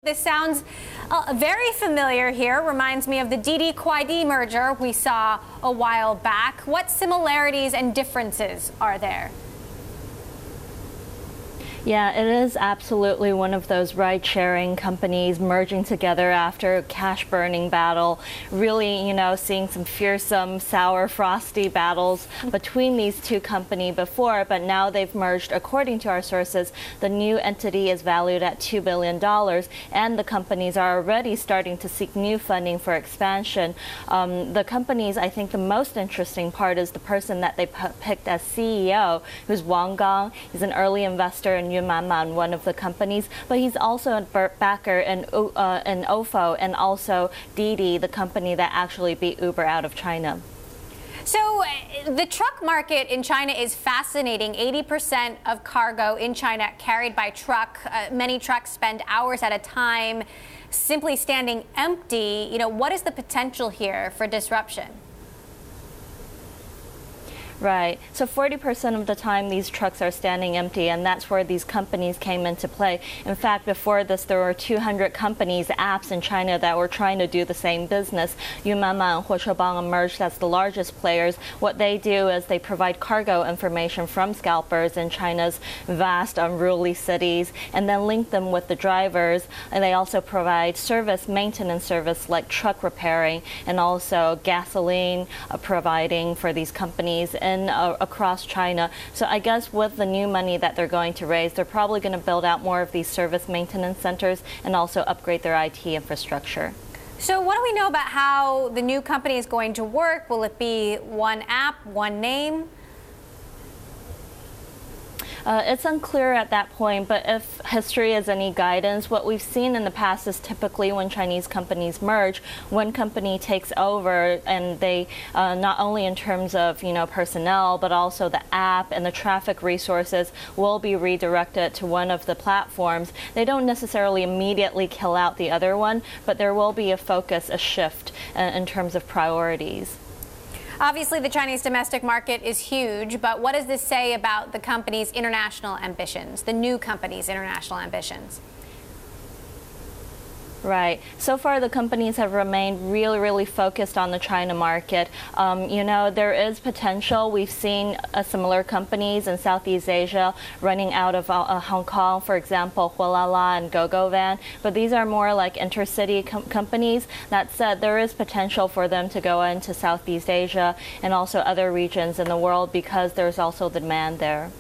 This sounds very familiar here. Reminds me of the Didi Kuaidi merger we saw a while back. What similarities and differences are there? Yeah, it is absolutely one of those ride-sharing companies merging together after a cash-burning battle. Really, seeing some fearsome, sour, frosty battles between these two companies before, but now they've merged. According to our sources, the new entity is valued at $2 billion, and the companies are already starting to seek new funding for expansion. The companies, I think the most interesting part is the person that they picked as CEO, who's Wang Gang. He's an early investor in Yunmanman, one of the companies, but he's also a backer in Ofo and also Didi, the company that actually beat Uber out of China. So the truck market in China is fascinating. 80% of cargo in China carried by truck. Many trucks spend hours at a time simply standing empty. What is the potential here for disruption? Right. So 40% of the time these trucks are standing empty, and that's where these companies came into play. In fact, before this, there were 200 companies, apps in China that were trying to do the same business. Yunmanman and Huochebang emerged as the largest players. What they do is they provide cargo information from scalpers in China's vast, unruly cities, and then link them with the drivers. And they also provide maintenance service like truck repairing and also gasoline providing for these companies across China. So I guess with the new money that they're going to raise, they're probably going to build out more of these service maintenance centers and also upgrade their IT infrastructure. So what do we know about how the new company is going to work? Will it be one app, one name? It's unclear at that point, but if history is any guidance, what we've seen in the past is typically when Chinese companies merge, one company takes over, and they not only in terms of personnel, but also the app and the traffic resources will be redirected to one of the platforms. They don't necessarily immediately kill out the other one, but there will be a focus, a shift in terms of priorities. Obviously, the Chinese domestic market is huge, but what does this say about the company's international ambitions, the new company's international ambitions? Right. So far, the companies have remained really focused on the China market. There is potential. We've seen similar companies in Southeast Asia running out of Hong Kong, for example, Huolala and GoGoVan. But these are more like intercity companies. That said, there is potential for them to go into Southeast Asia and also other regions in the world because there's also demand there.